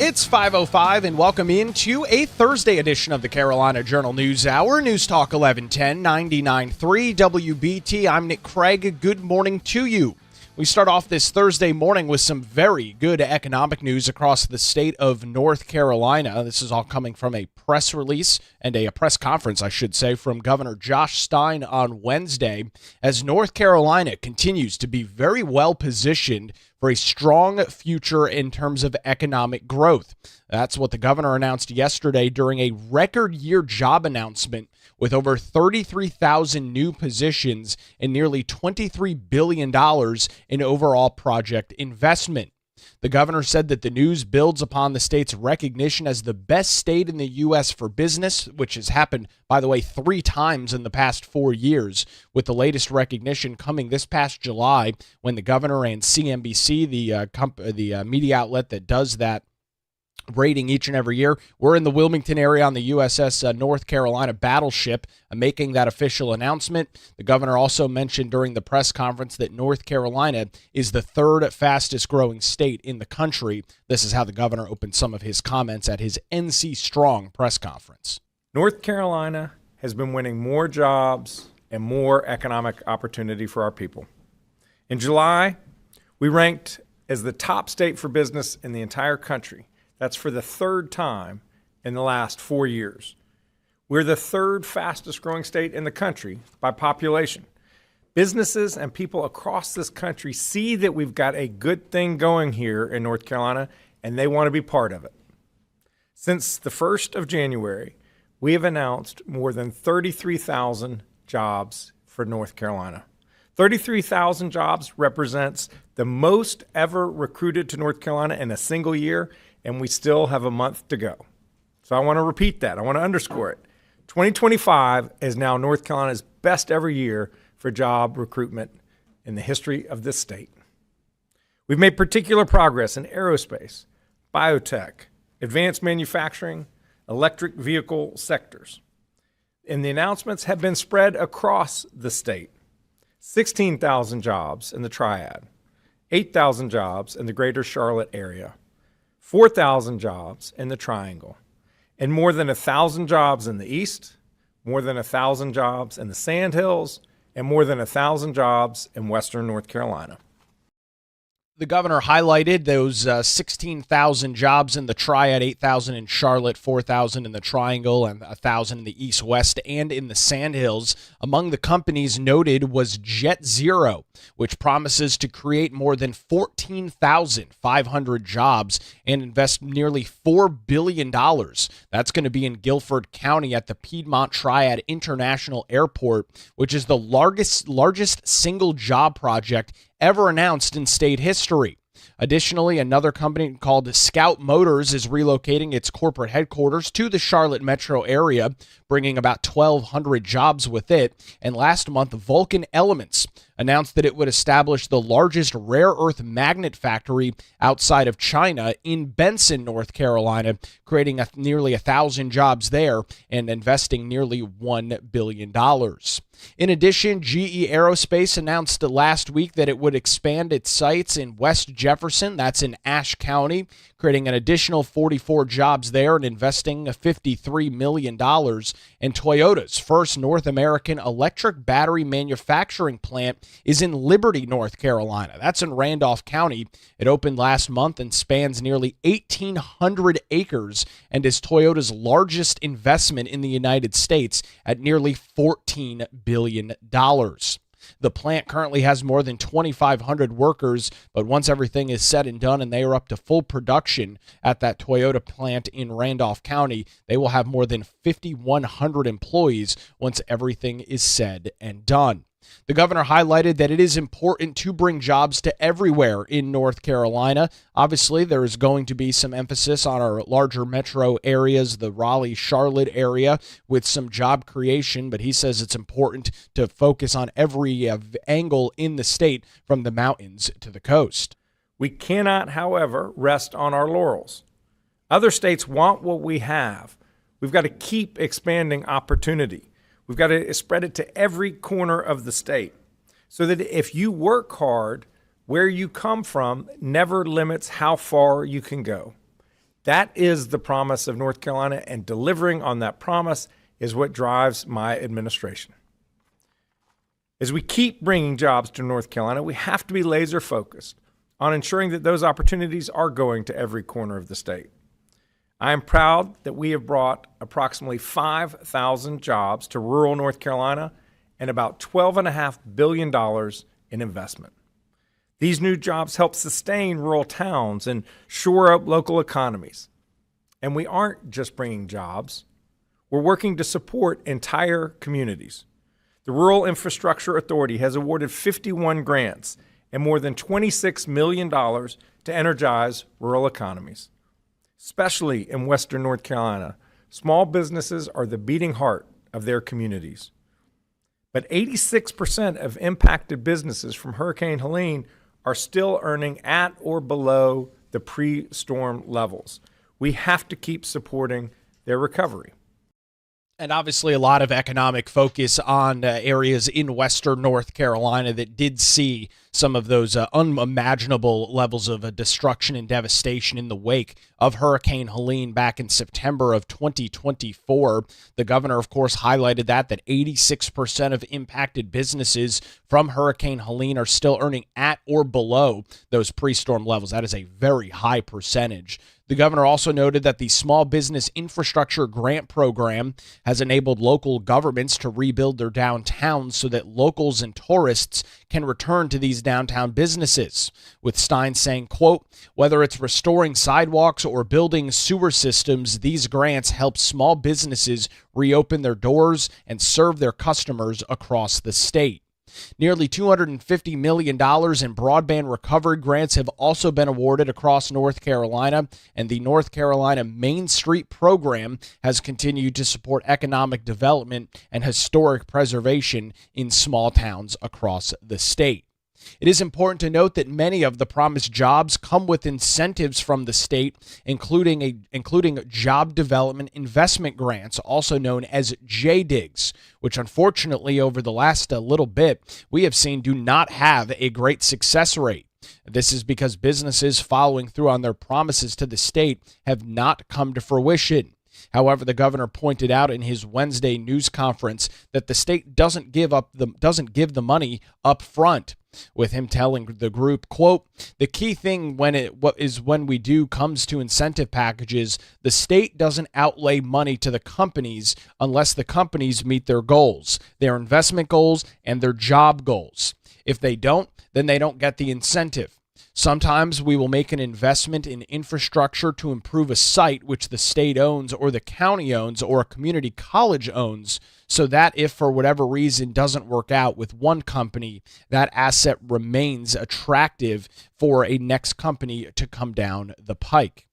It's 5:05 and welcome into a Thursday edition of the Carolina Journal News Hour. News Talk 1110 99.3 WBT. I'm Nick Craig. Good morning to you. We start off this Thursday morning with some very good economic news across the state of North Carolina. This is all coming from a press release and a press conference, I should say, from Governor Josh Stein on Wednesday, as North Carolina continues to be very well positioned for a strong future in terms of economic growth. That's what the governor announced yesterday during a record year job announcement with over 33,000 new positions and nearly $23 billion in overall project investment. The governor said that the news builds upon the state's recognition as the best state in the U.S. for business, which has happened, by the way, 3 times in the past 4 years, with the latest recognition coming this past July when the governor and CNBC, the media outlet that does that rating each and every year, we're in the Wilmington area on the USS North Carolina battleship, making that official announcement. The governor also mentioned during the press conference that North Carolina is the 3rd fastest growing state in the country. This is how the governor opened some of his comments at his NC Strong press conference. North Carolina has been winning more jobs and more economic opportunity for our people. In July, we ranked as the top state for business in the entire country. That's for the 3rd time in the last 4 years. We're the 3rd fastest growing state in the country by population. Businesses and people across this country see that we've got a good thing going here in North Carolina, and they want to be part of it. Since the 1st of January, we have announced more than 33,000 jobs for North Carolina. 33,000 jobs represents the most ever recruited to North Carolina in a single year, and we still have a month to go. So I want to repeat that. I want to underscore it. 2025 is now North Carolina's best ever year for job recruitment in the history of this state. We've made particular progress in aerospace, biotech, advanced manufacturing, electric vehicle sectors. And the announcements have been spread across the state. 16,000 jobs in the Triad, 8,000 jobs in the greater Charlotte area, 4,000 jobs in the Triangle, and more than 1,000 jobs in the East, more than 1,000 jobs in the Sandhills, and more than 1,000 jobs in Western North Carolina. The governor highlighted those 16,000 jobs in the Triad, 8,000 in Charlotte, 4,000 in the Triangle, and 1,000 in the East, West, and in the Sandhills. Among the companies noted was Jet Zero, which promises to create more than 14,500 jobs and invest nearly $4 billion. That's going to be in Guilford County at the Piedmont Triad International Airport, which is the largest single job project ever announced in state history. Additionally, another company called Scout Motors is relocating its corporate headquarters to the Charlotte metro area, bringing about 1,200 jobs with it. And last month, Vulcan Elements announced that it would establish the largest rare earth magnet factory outside of China in Benson, North Carolina, creating nearly 1,000 jobs there and investing nearly $1 billion. In addition, GE Aerospace announced last week that it would expand its sites in West Jefferson, that's in Ashe County, creating an additional 44 jobs there and investing $53 million. And Toyota's first North American electric battery manufacturing plant is in Liberty, North Carolina. That's in Randolph County. It opened last month and spans nearly 1,800 acres and is Toyota's largest investment in the United States at nearly $14 billion. The plant currently has more than 2,500 workers, but once everything is said and done and they are up to full production at that Toyota plant in Randolph County, they will have more than 5,100 employees once everything is said and done. The governor highlighted that it is important to bring jobs to everywhere in North Carolina. Obviously, there is going to be some emphasis on our larger metro areas, the Raleigh-Charlotte area, with some job creation, but he says it's important to focus on every angle in the state from the mountains to the coast. We cannot, however, rest on our laurels. Other states want what we have. We've got to keep expanding opportunity. We've got to spread it to every corner of the state so that if you work hard, where you come from never limits how far you can go. That is the promise of North Carolina, and delivering on that promise is what drives my administration. As we keep bringing jobs to North Carolina, we have to be laser focused on ensuring that those opportunities are going to every corner of the state. I am proud that we have brought approximately 5,000 jobs to rural North Carolina and about $12.5 billion in investment. These new jobs help sustain rural towns and shore up local economies. And we aren't just bringing jobs, we're working to support entire communities. The Rural Infrastructure Authority has awarded 51 grants and more than $26 million to energize rural economies. Especially in Western North Carolina, small businesses are the beating heart of their communities. But 86% of impacted businesses from Hurricane Helene are still earning at or below the pre-storm levels. We have to keep supporting their recovery. And obviously a lot of economic focus on areas in Western North Carolina that did see some of those unimaginable levels of destruction and devastation in the wake of Hurricane Helene back in September of 2024. The governor, of course, highlighted that 86% of impacted businesses from Hurricane Helene are still earning at or below those pre-storm levels. That is a very high percentage. The governor also noted that the Small Business Infrastructure Grant Program has enabled local governments to rebuild their downtowns so that locals and tourists can return to these downtown businesses. With Stein saying, quote, "Whether it's restoring sidewalks or building sewer systems, these grants help small businesses reopen their doors and serve their customers across the state." Nearly $250 million in broadband recovery grants have also been awarded across North Carolina, and the North Carolina Main Street program has continued to support economic development and historic preservation in small towns across the state. It is important to note that many of the promised jobs come with incentives from the state, including job development investment grants, also known as JDIGs, which unfortunately over the last little bit we have seen do not have a great success rate. This is because businesses following through on their promises to the state have not come to fruition. However, the governor pointed out in his Wednesday news conference that the state doesn't give the money up front, with him telling the group, quote, "The key thing when we do comes to incentive packages, the state doesn't outlay money to the companies unless the companies meet their goals, their investment goals and their job goals. If they don't, then they don't get the incentive. Sometimes we will make an investment in infrastructure to improve a site which the state owns or the county owns or a community college owns, so that if for whatever reason doesn't work out with one company, that asset remains attractive for a next company to come down the pike."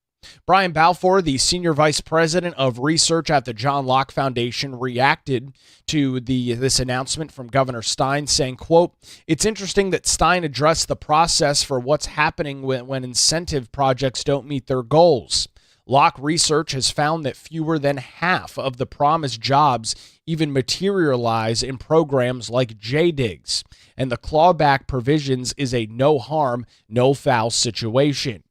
Brian Balfour, the Senior Vice President of Research at the John Locke Foundation, reacted to this announcement from Governor Stein, saying, quote, "It's interesting that Stein addressed the process for what's happening when incentive projects don't meet their goals. Locke research has found that fewer than half of the promised jobs even materialize in programs like JDIGs, and the clawback provisions is a no-harm, no-foul situation."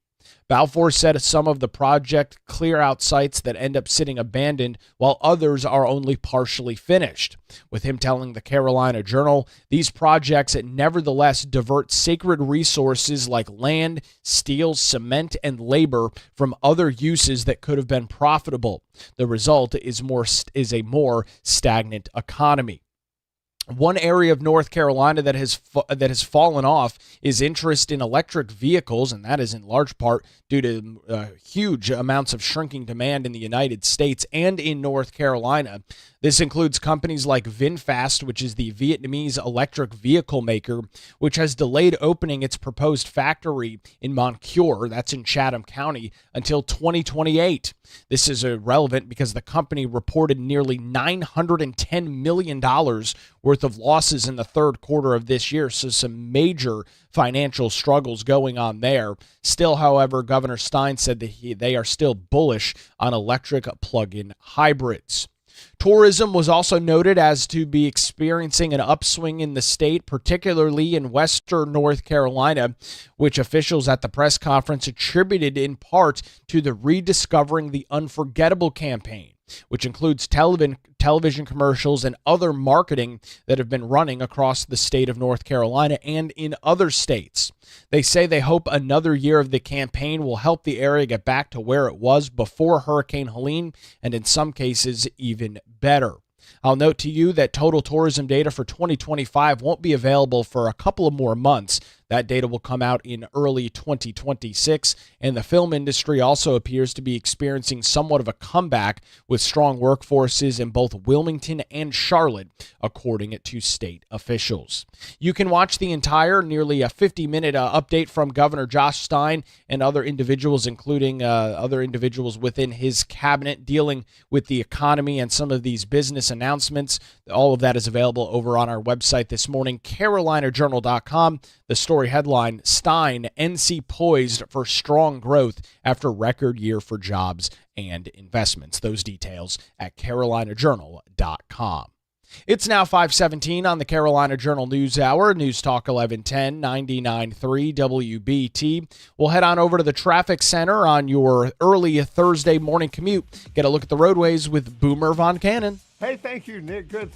Balfour said some of the project clear out sites that end up sitting abandoned, while others are only partially finished. With him telling the Carolina Journal, these projects nevertheless divert sacred resources like land, steel, cement, and labor from other uses that could have been profitable. The result is a more stagnant economy. One area of North Carolina that has fallen off is interest in electric vehicles, and that is in large part due to huge amounts of shrinking demand in the United States and in North Carolina. This includes companies like VinFast, which is the Vietnamese electric vehicle maker, which has delayed opening its proposed factory in Moncure, that's in Chatham County, until 2028. This is irrelevant because the company reported nearly $910 million worth of losses in the third quarter of this year, so some major financial struggles going on there. Still, however, Governor Stein said that they are still bullish on electric plug-in hybrids. Tourism was also noted as to be experiencing an upswing in the state, particularly in western North Carolina, which officials at the press conference attributed in part to the Rediscovering the Unforgettable campaign, which includes television commercials and other marketing that have been running across the state of North Carolina and in other states. They say they hope another year of the campaign will help the area get back to where it was before Hurricane Helene, and in some cases, even better. I'll note to you that total tourism data for 2025 won't be available for a couple of more months. That data will come out in early 2026, and the film industry also appears to be experiencing somewhat of a comeback with strong workforces in both Wilmington and Charlotte, according to state officials. You can watch the entire, nearly a 50-minute update from Governor Josh Stein and other individuals, including other individuals within his cabinet dealing with the economy and some of these business announcements. All of that is available over on our website this morning, carolinajournal.com. The story headline, Stein, NC poised for strong growth after record year for jobs and investments. Those details at carolinajournal.com. It's now 5:17 on the Carolina Journal News Hour, News Talk 1110, 99.3 WBT. We'll head on over to the traffic center on your early Thursday morning commute. Get a look at the roadways with Boomer Von Cannon. Hey, thank you, Nick. Good.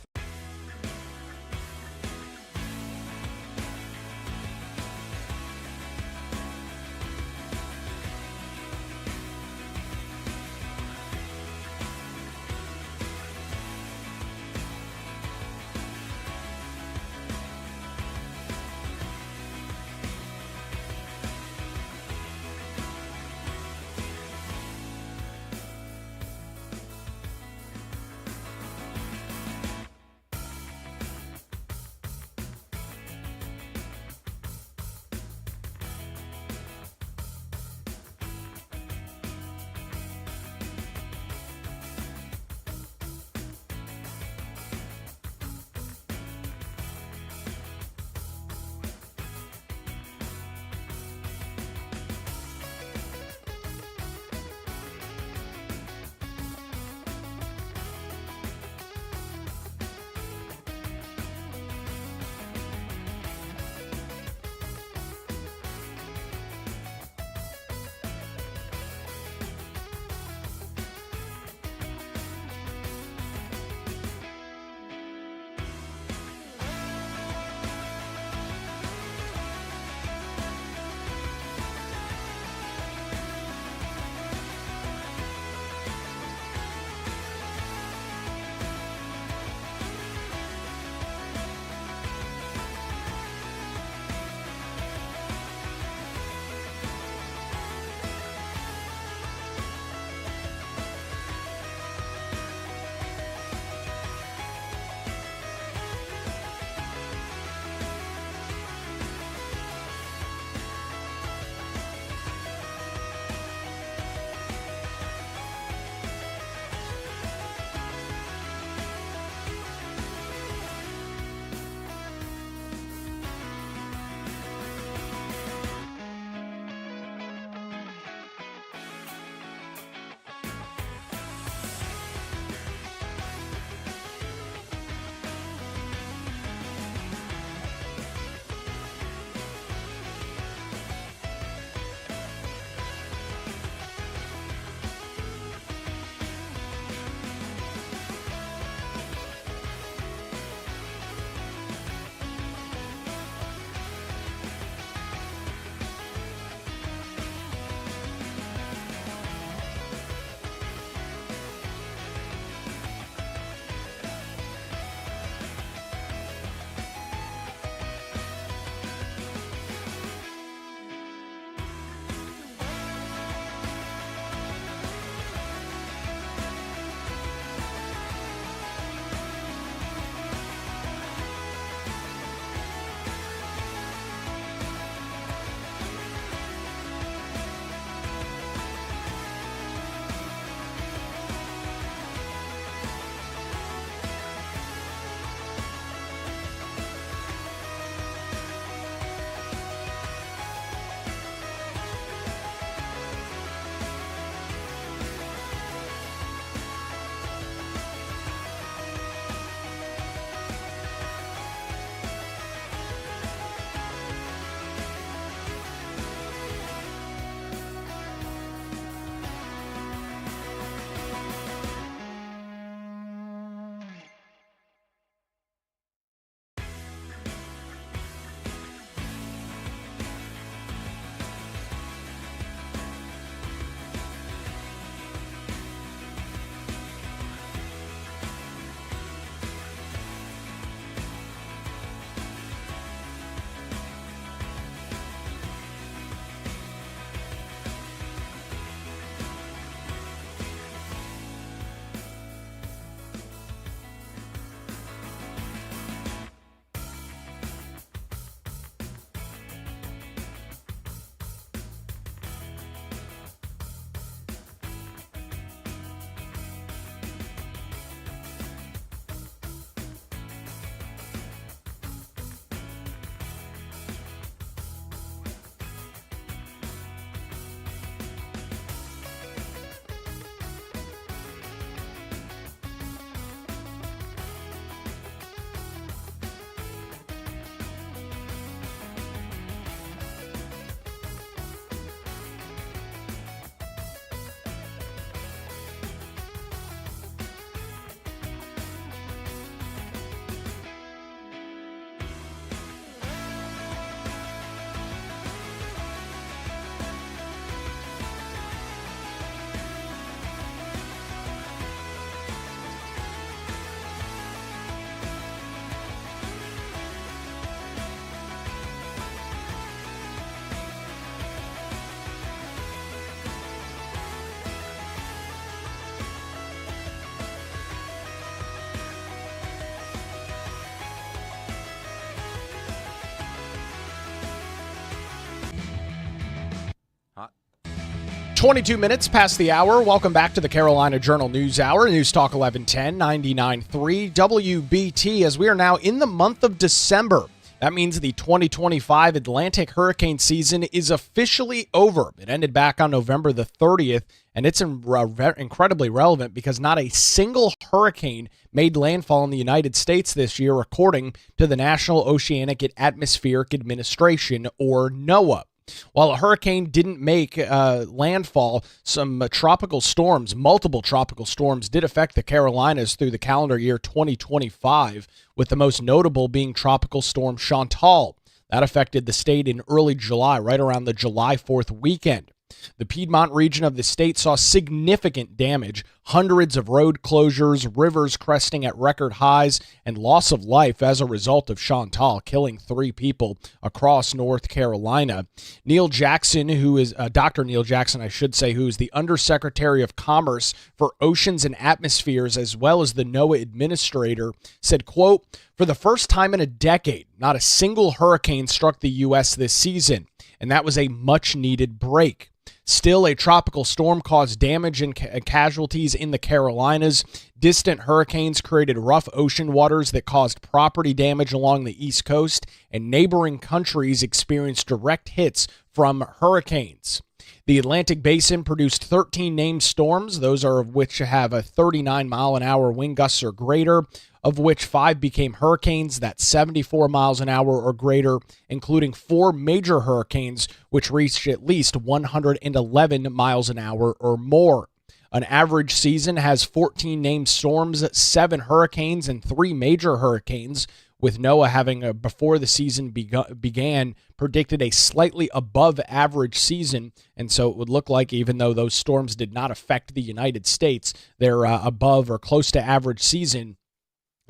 22 minutes past the hour. Welcome back to the Carolina Journal News Hour. News Talk 1110, 99.3 WBT, as we are now in the month of December. That means the 2025 Atlantic hurricane season is officially over. It ended back on November the 30th, and it's incredibly relevant because not a single hurricane made landfall in the United States this year, according to the National Oceanic and Atmospheric Administration, or NOAA. While a hurricane didn't make landfall, some tropical storms, multiple tropical storms, did affect the Carolinas through the calendar year 2025, with the most notable being Tropical Storm Chantal. That affected the state in early July, right around the July 4th weekend. The Piedmont region of the state saw significant damage, hundreds of road closures, rivers cresting at record highs, and loss of life as a result of Chantal, killing 3 people across North Carolina. Neil Jackson, who is Dr. Neil Jackson, I should say, who is the Undersecretary of Commerce for Oceans and Atmospheres, as well as the NOAA administrator, said, quote, "For the first time in a decade, not a single hurricane struck the U.S. this season, and that was a much-needed break. Still, a tropical storm caused damage and casualties in the Carolinas. Distant hurricanes created rough ocean waters that caused property damage along the East Coast, and neighboring countries experienced direct hits from hurricanes. The Atlantic Basin produced 13 named storms, those are of which have a 39-mile-an-hour wind gusts or greater, of which 5 became hurricanes, that's 74 miles an hour or greater, including 4 major hurricanes, which reached at least 111 miles an hour or more. An average season has 14 named storms, 7 hurricanes, and 3 major hurricanes, with NOAA having, before the season began, predicted a slightly above average season. And so it would look like, even though those storms did not affect the United States, their above or close to average season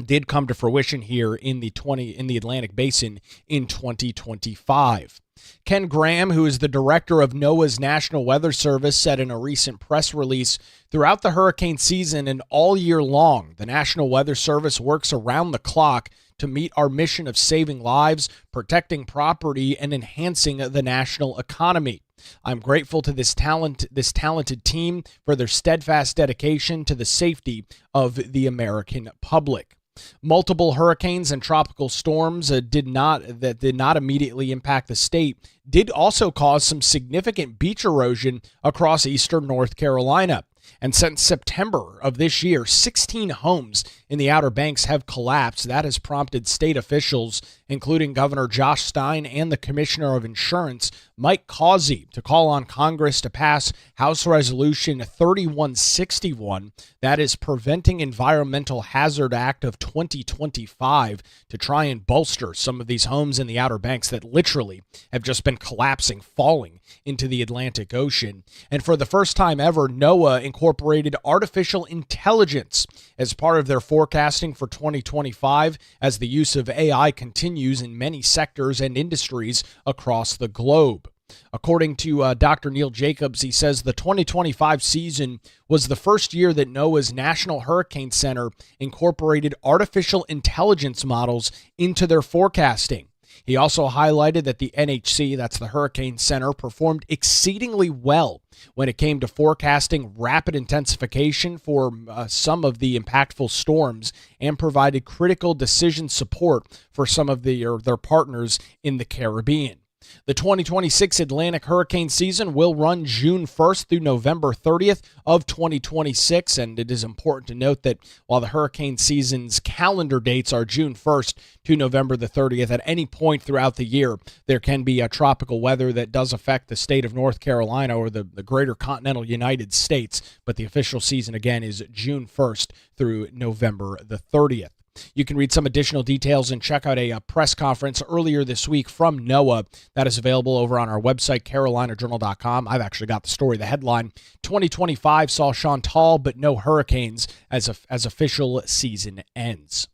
did come to fruition here in the Atlantic Basin in 2025. Ken Graham, who is the director of NOAA's National Weather Service, said in a recent press release, "Throughout the hurricane season and all year long, the National Weather Service works around the clock to meet our mission of saving lives, protecting property, and enhancing the national economy. I'm grateful to this talented team for their steadfast dedication to the safety of the American public." Multiple hurricanes and tropical storms that did not immediately impact the state did also cause some significant beach erosion across eastern North Carolina. And since September of this year, 16 homes in the Outer Banks have collapsed. That has prompted state officials, including Governor Josh Stein and the Commissioner of Insurance, Mike Causey, to call on Congress to pass House Resolution 3161, that is Preventing Environmental Hazard Act of 2025, to try and bolster some of these homes in the Outer Banks that literally have just been collapsing, falling into the Atlantic Ocean. And for the first time ever, NOAA incorporated artificial intelligence as part of their forecasting for 2025, as the use of AI continues in many sectors and industries across the globe. According to Dr. Neil Jacobs, he says the 2025 season was the first year that NOAA's National Hurricane Center incorporated artificial intelligence models into their forecasting. He also highlighted that the NHC, that's the Hurricane Center, performed exceedingly well when it came to forecasting rapid intensification for some of the impactful storms, and provided critical decision support for some of their partners in the Caribbean. The 2026 Atlantic hurricane season will run June 1st through November 30th of 2026, and it is important to note that while the hurricane season's calendar dates are June 1st to November the 30th, at any point throughout the year, there can be a tropical weather that does affect the state of North Carolina or the greater continental United States, but the official season, again, is June 1st through November the 30th. You can read some additional details and check out a press conference earlier this week from NOAA that is available over on our website, carolinajournal.com. I've actually got the story. The headline, 2025 saw Chantal but no hurricanes as official season ends.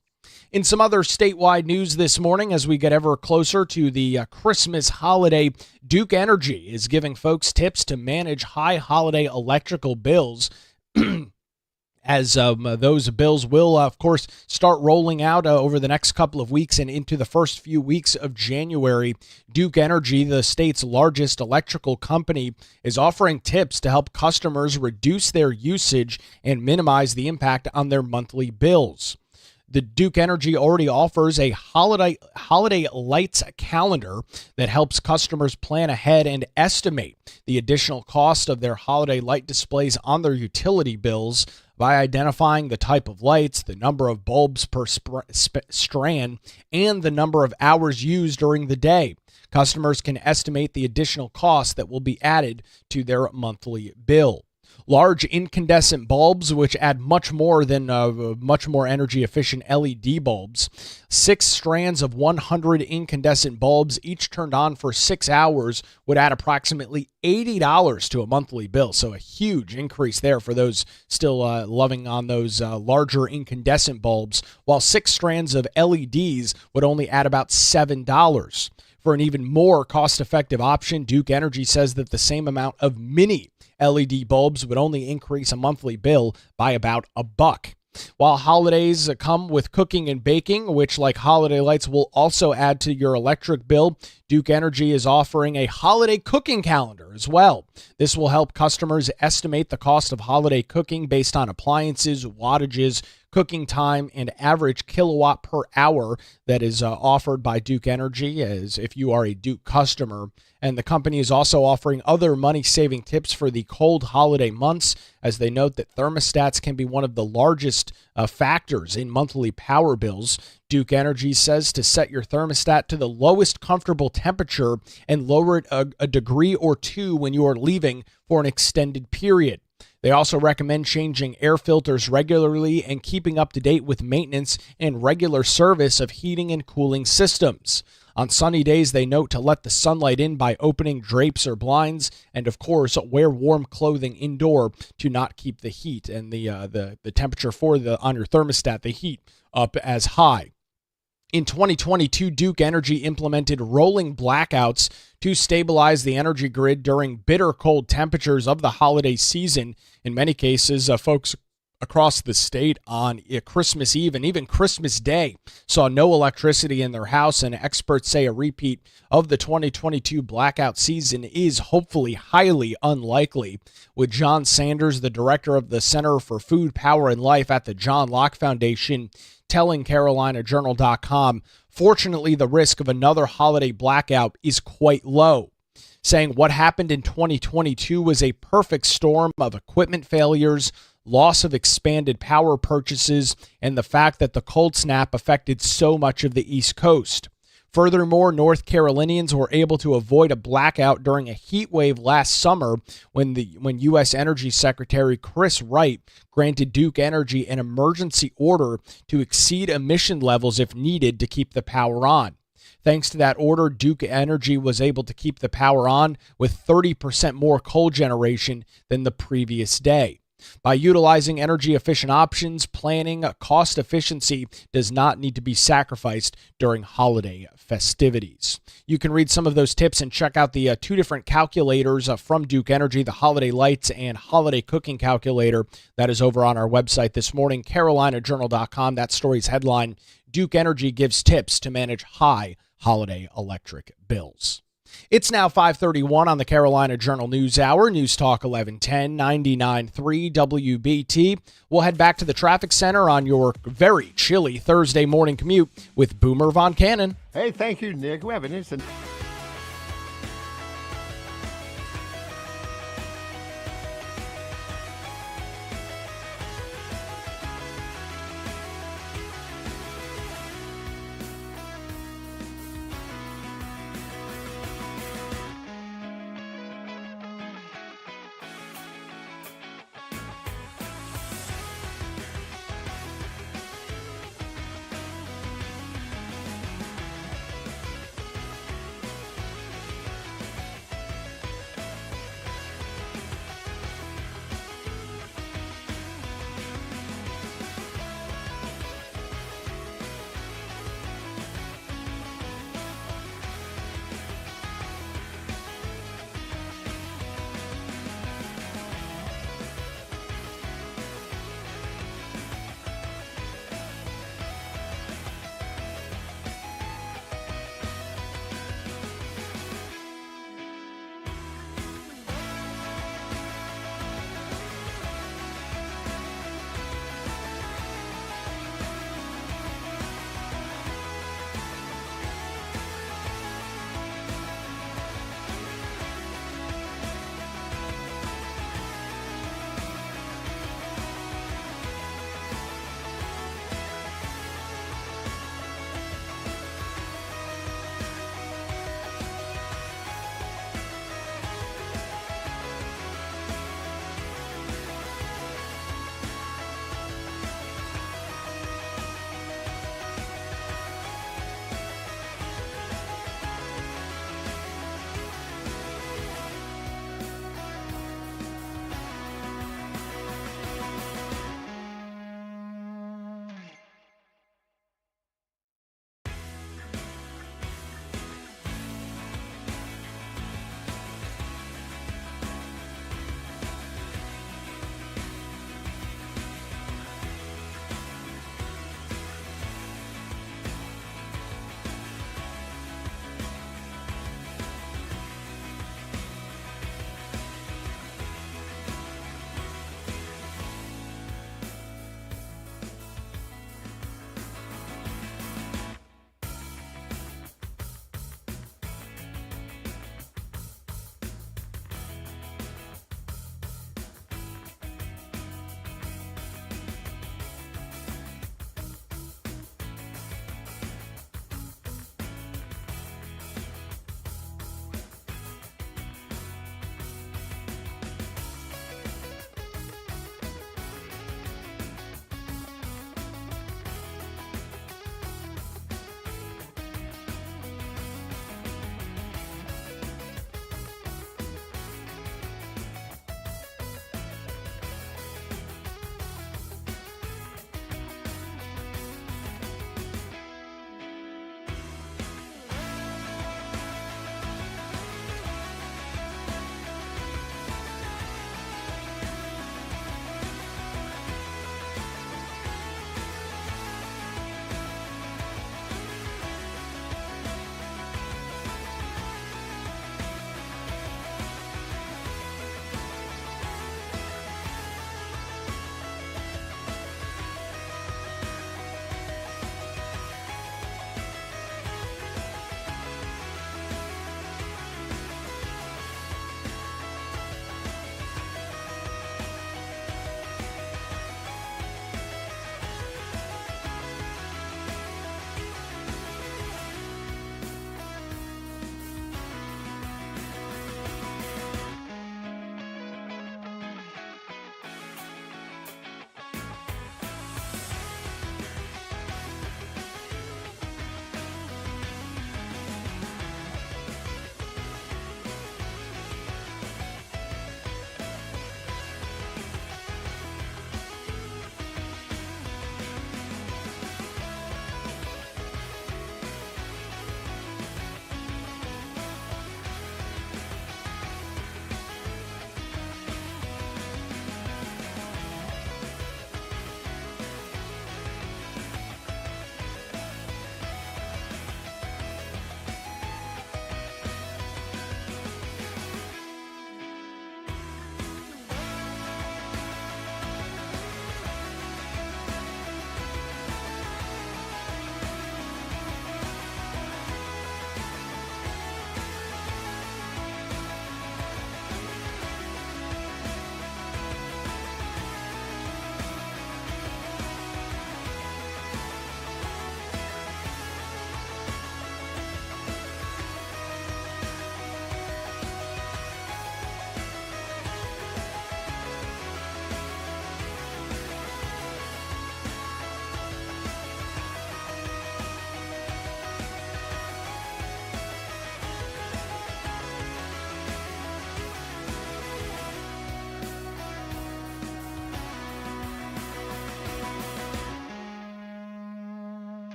In some other statewide news this morning, as we get ever closer to the Christmas holiday, Duke Energy is giving folks tips to manage high holiday electrical bills. as those bills will, of course, start rolling out over the next couple of weeks and into the first few weeks of January. Duke Energy, the state's largest electrical company, is offering tips to help customers reduce their usage and minimize the impact on their monthly bills. The Duke Energy already offers a holiday lights calendar that helps customers plan ahead and estimate the additional cost of their holiday light displays on their utility bills by identifying the type of lights, the number of bulbs per strand, and the number of hours used during the day. Customers can estimate the additional cost that will be added to their monthly bill. Large incandescent bulbs, which add much more energy efficient LED bulbs. 6 strands of 100 incandescent bulbs, each turned on for 6 hours, would add approximately $80 to a monthly bill. So a huge increase there for those still loving on those larger incandescent bulbs, while 6 strands of LEDs would only add about $7. For an even more cost-effective option, Duke Energy says that the same amount of mini LED bulbs would only increase a monthly bill by about $1. While holidays come with cooking and baking, which like holiday lights will also add to your electric bill, Duke Energy is offering a holiday cooking calendar as well. This will help customers estimate the cost of holiday cooking based on appliances, wattages, cooking time, and average kilowatt per hour that is offered by Duke Energy as if you are a Duke customer. And the company is also offering other money-saving tips for the cold holiday months, as they note that thermostats can be one of the largest factors in monthly power bills. Duke Energy says to set your thermostat to the lowest comfortable temperature and lower it a degree or two when you are leaving for an extended period. They also recommend changing air filters regularly and keeping up to date with maintenance and regular service of heating and cooling systems. On sunny days, they note to let the sunlight in by opening drapes or blinds, and of course, wear warm clothing indoor to not keep the heat and the temperature on your thermostat, the heat, up as high. In 2022, Duke Energy implemented rolling blackouts to stabilize the energy grid during bitter cold temperatures of the holiday season. In many cases, folks across the state on Christmas Eve and even Christmas Day saw no electricity in their house, and experts say a repeat of the 2022 blackout season is hopefully highly unlikely. With John Sanders, the director of the Center for Food, Power, and Life at the John Locke Foundation, telling CarolinaJournal.com, fortunately, the risk of another holiday blackout is quite low, saying what happened in 2022 was a perfect storm of equipment failures, loss of expanded power purchases, and the fact that the cold snap affected so much of the East Coast. Furthermore, North Carolinians were able to avoid a blackout during a heat wave last summer when U.S. Energy Secretary Chris Wright granted Duke Energy an emergency order to exceed emission levels if needed to keep the power on. Thanks to that order, Duke Energy was able to keep the power on with 30% more coal generation than the previous day. By utilizing energy-efficient options, planning, cost efficiency does not need to be sacrificed during holiday festivities. You can read some of those tips and check out the 2 different calculators from Duke Energy, the Holiday Lights and Holiday Cooking Calculator. That is over on our website this morning, CarolinaJournal.com. That story's headline, Duke Energy gives tips to manage high holiday electric bills. It's now 5:31 on the Carolina Journal News Hour. News Talk 1110, 99.3 WBT. We'll head back to the traffic center on your very chilly Thursday morning commute with Boomer Von Cannon. Hey, thank you, Nick. We have an instant.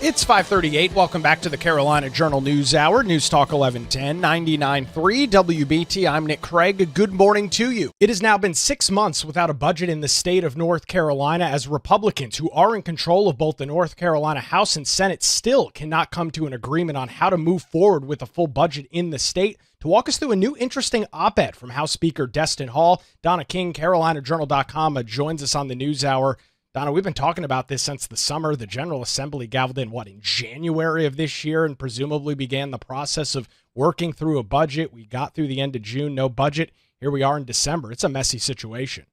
It's 5:38. Welcome back to the Carolina Journal News Hour. News Talk 1110, 99.3 WBT. I'm Nick Craig. Good morning to you. It has now been 6 months without a budget in the state of North Carolina as Republicans, who are in control of both the North Carolina House and Senate, still cannot come to an agreement on how to move forward with a full budget in the state. To walk us through a new interesting op-ed from House Speaker Destin Hall, Donna King, CarolinaJournal.com, joins us on the News Hour. Donna, we've been talking about this since the summer. The General Assembly gavelled in, in January of this year, and presumably began the process of working through a budget. We got through the end of June, no budget. Here we are in December. It's a messy situation.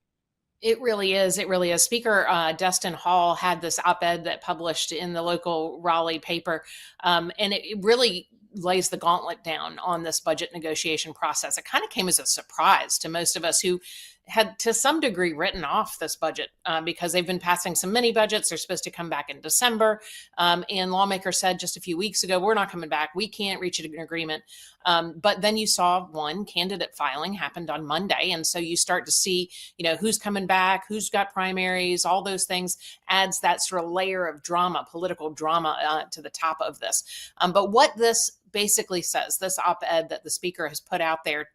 It really is. It really is. Speaker Destin Hall had this op-ed that published in the local Raleigh paper, and it really lays the gauntlet down on this budget negotiation process. It kind of came as a surprise to most of us who had to some degree written off this budget because they've been passing some mini budgets. They're supposed to come back in December. And lawmakers said just a few weeks ago, we're not coming back. We can't reach an agreement. But then you saw one candidate filing happened on Monday. And so you start to see, who's coming back, who's got primaries, all those things adds that sort of layer of drama, political drama to the top of this. But what this basically says, this op-ed that the speaker has put out there,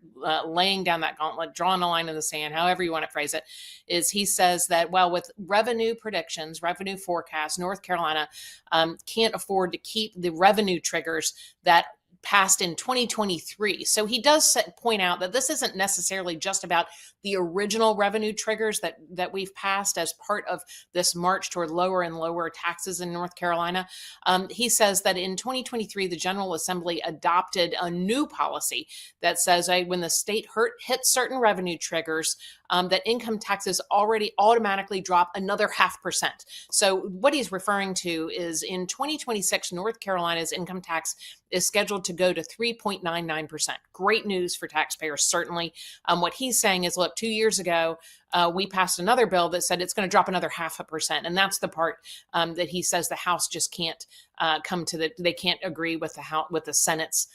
laying down that gauntlet, drawing a line in the sand, however you want to phrase it, is he says that, with revenue predictions, revenue forecasts, North Carolina can't afford to keep the revenue triggers that passed in 2023. So he does point out that this isn't necessarily just about the original revenue triggers that we've passed as part of this march toward lower and lower taxes in North Carolina. He says that in 2023, the General Assembly adopted a new policy that says when the state hits certain revenue triggers, that income taxes already automatically drop another 0.5%. So what he's referring to is in 2026, North Carolina's income tax is scheduled to go to 3.99%. Great news for taxpayers, certainly. What he's saying is, look, 2 years ago, we passed another bill that said it's going to drop another 0.5%. And that's the part that he says the House just can't they can't agree with the Senate's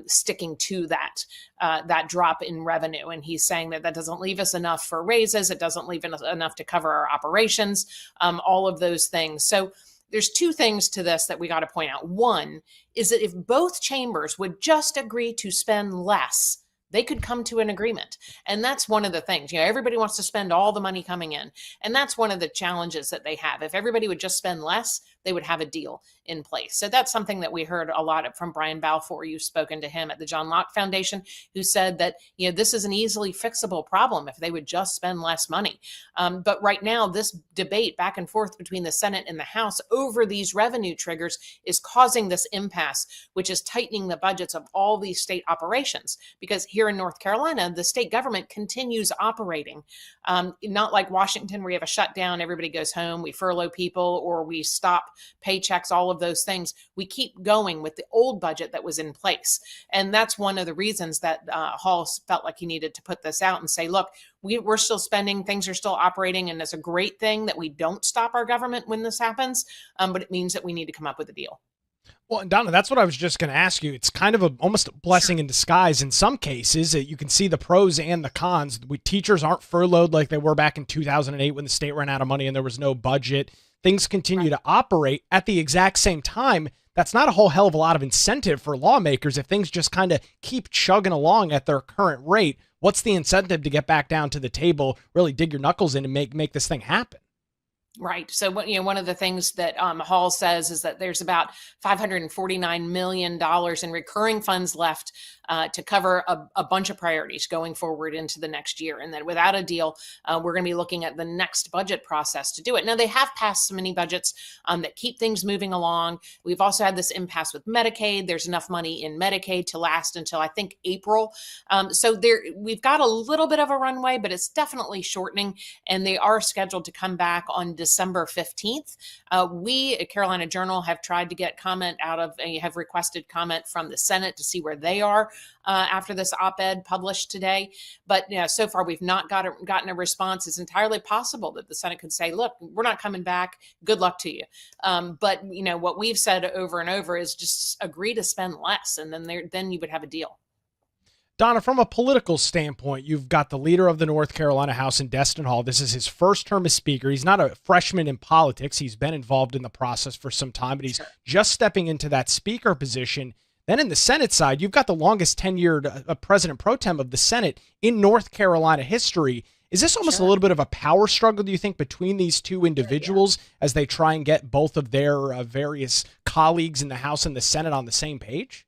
sticking to that drop in revenue. And he's saying that doesn't leave us enough for raises. It doesn't leave enough to cover our operations, all of those things. So there's two things to this that we got to point out. One is that if both chambers would just agree to spend less, they could come to an agreement. And that's one of the things, everybody wants to spend all the money coming in. And that's one of the challenges that they have. If everybody would just spend less, they would have a deal in place. So that's something that we heard a lot from Brian Balfour. You've spoken to him at the John Locke Foundation, who said that, this is an easily fixable problem if they would just spend less money. But right now, this debate back and forth between the Senate and the House over these revenue triggers is causing this impasse, which is tightening the budgets of all these state operations. Because here in North Carolina, the state government continues operating. Not like Washington, where you have a shutdown, everybody goes home, we furlough people, or we stop paychecks, all of those things. We keep going with the old budget that was in place. And that's one of the reasons that Hall felt like he needed to put this out and say, look, we're still spending, things are still operating, and it's a great thing that we don't stop our government when this happens, but it means that we need to come up with a deal. Well, Donna, that's what I was just going to ask you. It's kind of almost a blessing in disguise. In some cases, you can see the pros and the cons. Teachers aren't furloughed like they were back in 2008 when the state ran out of money and there was no budget. Things continue to operate at the exact same time. That's not a whole hell of a lot of incentive for lawmakers if things just kind of keep chugging along at their current rate. What's the incentive to get back down to the table, really dig your knuckles in and make this thing happen? Right. So, one of the things that Hall says is that there's about $549 million in recurring funds left to cover a bunch of priorities going forward into the next year. And then without a deal, we're going to be looking at the next budget process to do it. Now, they have passed some mini budgets that keep things moving along. We've also had this impasse with Medicaid. There's enough money in Medicaid to last until, I think, April. So we've got a little bit of a runway, but it's definitely shortening. And they are scheduled to come back on December 15th. We at Carolina Journal have tried to get have requested comment from the Senate to see where they are after this op-ed published today. But so far, we've not gotten a response. It's entirely possible that the Senate could say, look, we're not coming back. Good luck to you. But what we've said over and over is just agree to spend less, and then you would have a deal. Donna, from a political standpoint, you've got the leader of the North Carolina House in Destin Hall. This is his first term as Speaker. He's not a freshman in politics. He's been involved in the process for some time, but he's just stepping into that Speaker position. Then in the Senate side, you've got the longest tenured President pro tem of the Senate in North Carolina history. Is this almost a little bit of a power struggle, do you think, between these two individuals as they try and get both of their various colleagues in the House and the Senate on the same page?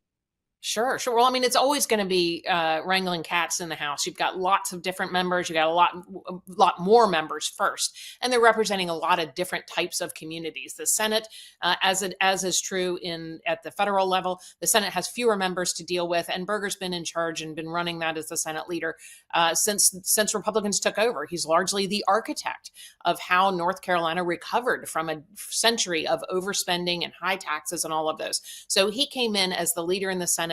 Sure. Well, I mean, it's always going to be wrangling cats in the House. You've got lots of different members. You've got a lot more members first, and they're representing a lot of different types of communities. The Senate, as is true at the federal level, the Senate has fewer members to deal with, and Berger's been in charge and been running that as the Senate leader since Republicans took over. He's largely the architect of how North Carolina recovered from a century of overspending and high taxes and all of those. So he came in as the leader in the Senate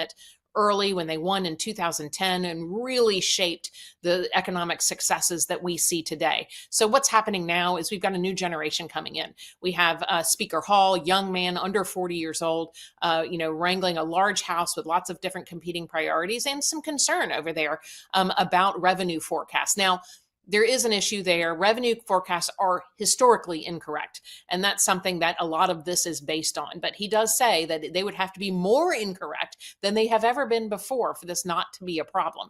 early when they won in 2010 and really shaped the economic successes that we see today. So what's happening now is we've got a new generation coming in. We have Speaker Hall, young man under 40 years old, wrangling a large House with lots of different competing priorities and some concern over there about revenue forecasts. Now, there is an issue there. Revenue forecasts are historically incorrect, and that's something that a lot of this is based on. But he does say that they would have to be more incorrect than they have ever been before for this not to be a problem.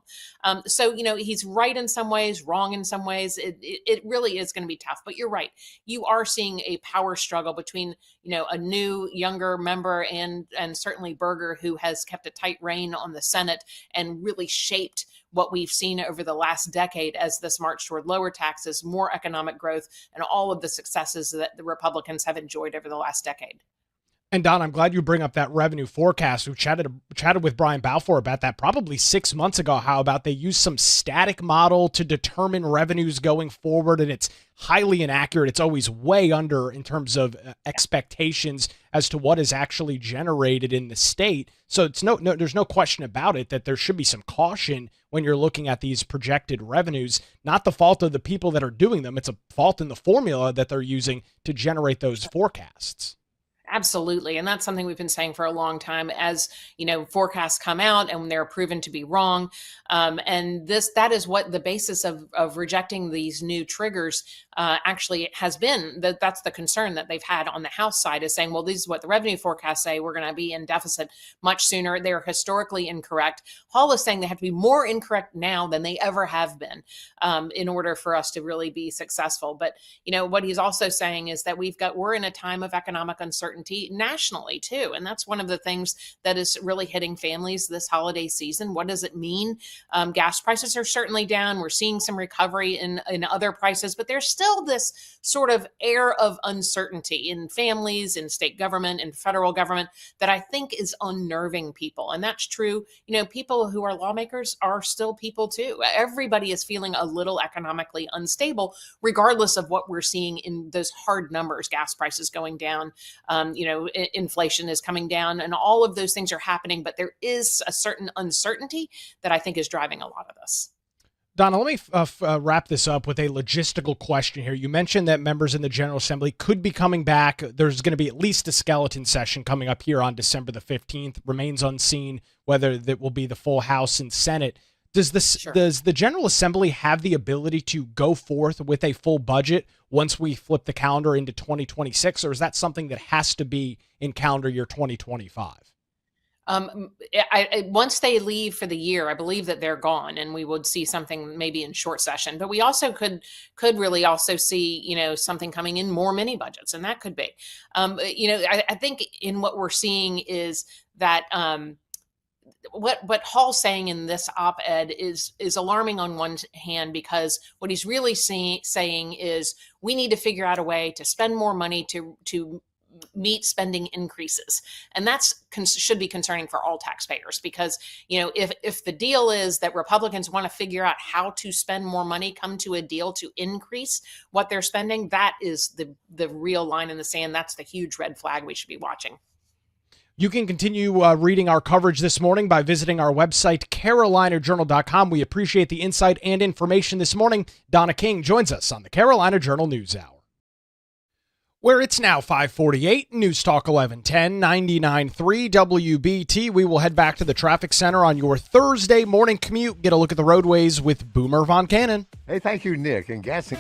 So, he's right in some ways, wrong in some ways. It really is going to be tough. But you're right. You are seeing a power struggle between, a new, younger member and certainly Berger, who has kept a tight rein on the Senate and really shaped what we've seen over the last decade as this march toward lower taxes, more economic growth, and all of the successes that the Republicans have enjoyed over the last decade. And Don, I'm glad you bring up that revenue forecast. We chatted with Brian Balfour about that probably 6 months ago, how about they use some static model to determine revenues going forward, and it's highly inaccurate. It's always way under in terms of expectations as to what is actually generated in the state. So it's there's no question about it that there should be some caution when you're looking at these projected revenues. Not the fault of the people that are doing them. It's a fault in the formula that they're using to generate those forecasts. Absolutely. And that's something we've been saying for a long time as, forecasts come out and they're proven to be wrong. And that is what the basis of rejecting these new triggers actually has been. That's the concern that they've had on the House side, is saying, well, this is what the revenue forecasts say. We're going to be in deficit much sooner. They're historically incorrect. Hall is saying they have to be more incorrect now than they ever have been in order for us to really be successful. But, what he's also saying is that we're in a time of economic uncertainty nationally too. And that's one of the things that is really hitting families this holiday season. What does it mean? Gas prices are certainly down. We're seeing some recovery in other prices, but there's still this sort of air of uncertainty in families, in state government, in federal government that I think is unnerving people. And that's true. People who are lawmakers are still people too. Everybody is feeling a little economically unstable, regardless of what we're seeing in those hard numbers, gas prices going down, inflation is coming down, and all of those things are happening. But there is a certain uncertainty that I think is driving a lot of this. Donna, let me wrap this up with a logistical question here. You mentioned that members in the General Assembly could be coming back. There's going to be at least a skeleton session coming up here on December the 15th. Remains unseen whether that will be the full House and Senate. Does the General Assembly have the ability to go forth with a full budget once we flip the calendar into 2026, or is that something that has to be in calendar year 2025? Once they leave for the year, I believe that they're gone, and we would see something maybe in short session. But we also could really also see something coming in more mini budgets, and that could be. I think in what we're seeing is that. What Hall's saying in this op-ed is alarming on one hand, because what he's really saying is we need to figure out a way to spend more money to meet spending increases. And that's should be concerning for all taxpayers, because, if the deal is that Republicans want to figure out how to spend more money, come to a deal to increase what they're spending, that is the real line in the sand. That's the huge red flag we should be watching. You can continue reading our coverage this morning by visiting our website, carolinajournal.com. We appreciate the insight and information this morning. Donna King joins us on the Carolina Journal News Hour. Where it's now 548, News Talk 1110, 99.3 WBT. We will head back to the traffic center on your Thursday morning commute. Get a look at the roadways with Boomer Von Cannon. Hey, thank you, Nick. And guessing.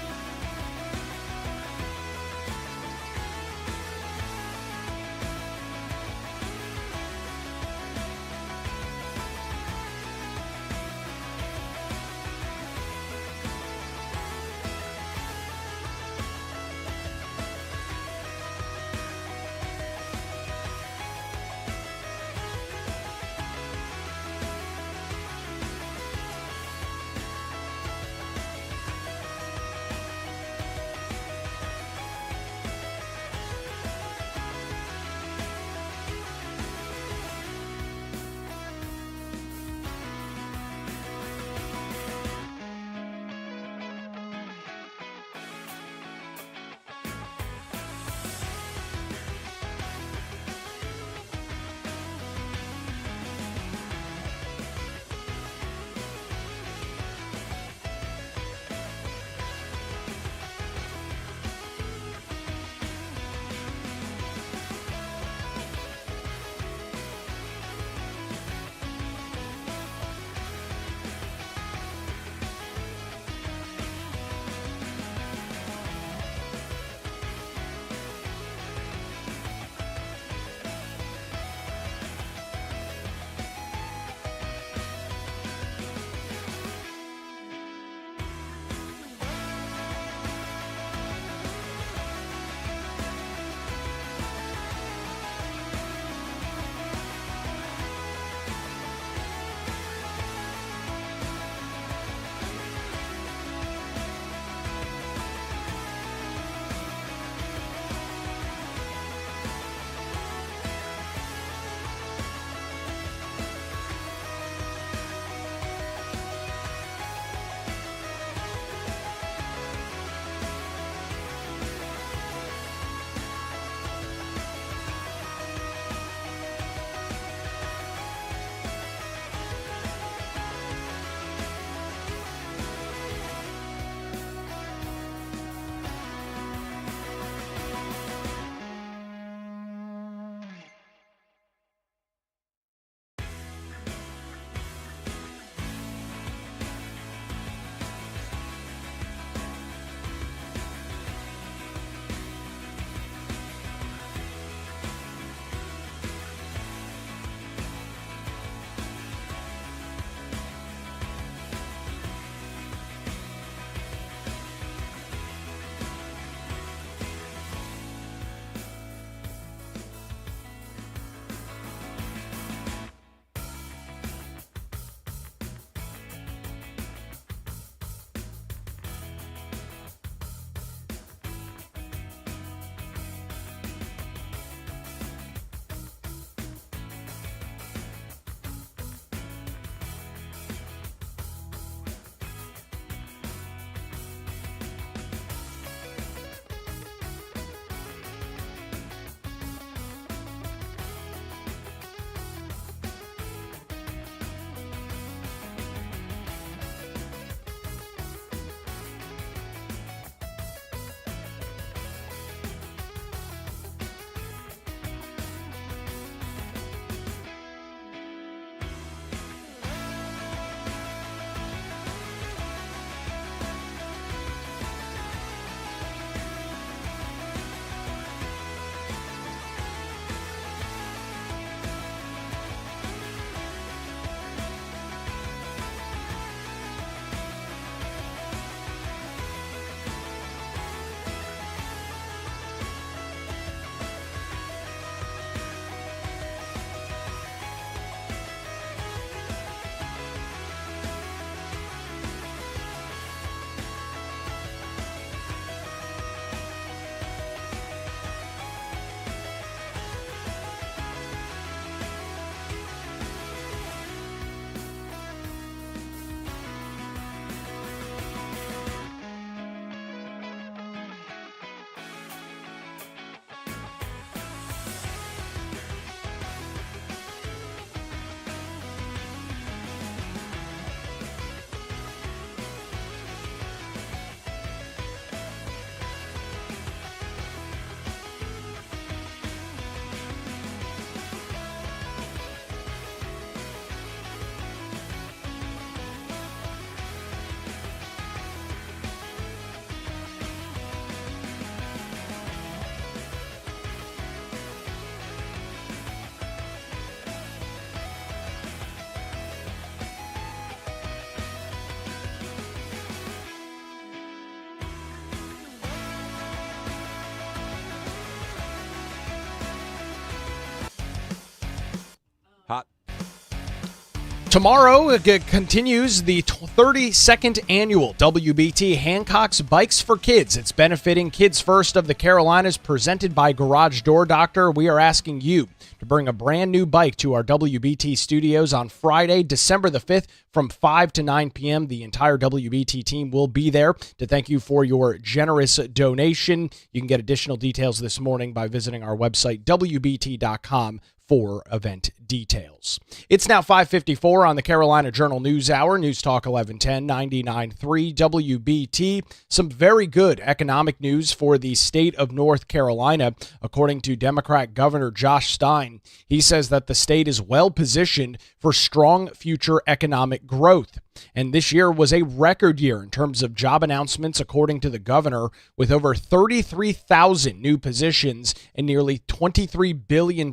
Tomorrow continues the 32nd annual WBT Hancock's Bikes for Kids. It's benefiting Kids First of the Carolinas, presented by Garage Door Doctor. We are asking you to bring a brand new bike to our WBT studios on Friday, December the 5th from 5 to 9 p.m. The entire WBT team will be there to thank you for your generous donation. You can get additional details this morning by visiting our website, WBT.com. For event details. It's now 5:54 on the Carolina Journal News Hour, News Talk 1110, 99.3 WBT. Some very good economic news for the state of North Carolina, according to Democrat Governor Josh Stein. He says that the state is well positioned for strong future economic growth. And this year was a record year in terms of job announcements, according to the governor, with over 33,000 new positions and nearly $23 billion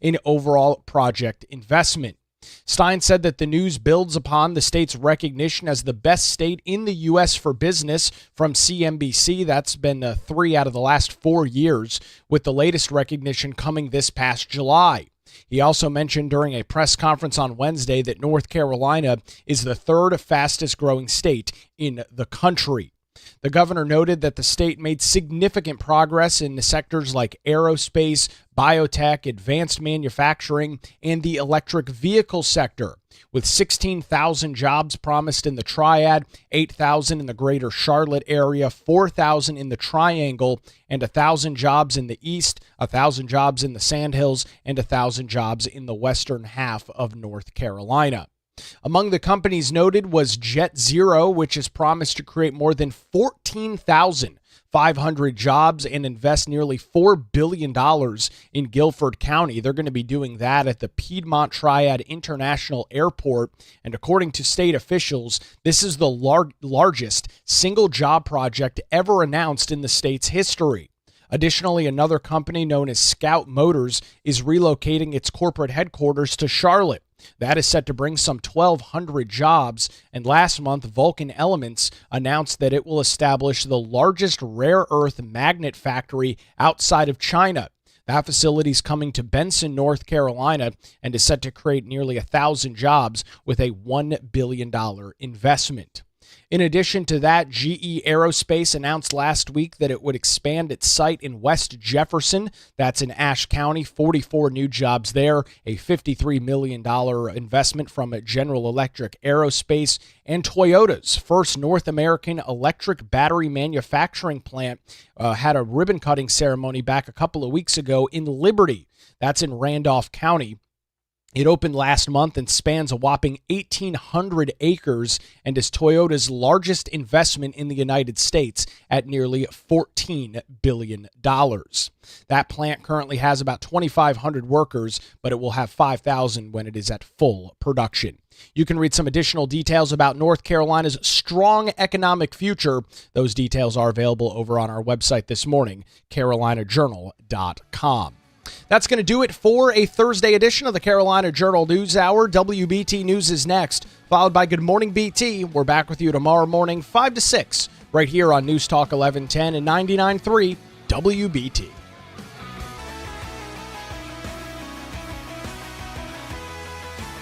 in overall project investment. Stein said that the news builds upon the state's recognition as the best state in the U.S. for business from CNBC. That's been 3 out of the last 4 years, with the latest recognition coming this past July. He also mentioned during a press conference on Wednesday that North Carolina is the 3rd fastest growing state in the country. The governor noted that the state made significant progress in the sectors like aerospace, biotech, advanced manufacturing, and the electric vehicle sector, with 16,000 jobs promised in the Triad, 8,000 in the greater Charlotte area, 4,000 in the Triangle, and 1,000 jobs in the East, 1,000 jobs in the Sandhills, and 1,000 jobs in the western half of North Carolina. Among the companies noted was Jet Zero, which has promised to create more than 14,500 jobs and invest nearly $4 billion in Guilford County. They're going to be doing that at the Piedmont Triad International Airport. And according to state officials, this is the largest single job project ever announced in the state's history. Additionally, another company known as Scout Motors is relocating its corporate headquarters to Charlotte. That is set to bring some 1,200 jobs, and last month, Vulcan Elements announced that it will establish the largest rare earth magnet factory outside of China. That facility is coming to Benson, North Carolina, and is set to create nearly 1,000 jobs with a $1 billion investment. In addition to that, GE Aerospace announced last week that it would expand its site in West Jefferson. That's in Ashe County, 44 new jobs there, a $53 million investment from General Electric Aerospace, and Toyota's first North American electric battery manufacturing plant had a ribbon-cutting ceremony back a couple of weeks ago in Liberty. That's in Randolph County. It opened last month and spans a whopping 1,800 acres and is Toyota's largest investment in the United States at nearly $14 billion. That plant currently has about 2,500 workers, but it will have 5,000 when it is at full production. You can read some additional details about North Carolina's strong economic future. Those details are available over on our website this morning, carolinajournal.com. That's going to do it for a Thursday edition of the Carolina Journal News Hour. WBT News is next, followed by Good Morning BT. We're back with you tomorrow morning, 5 to 6, right here on News Talk 1110 and 99.3 WBT.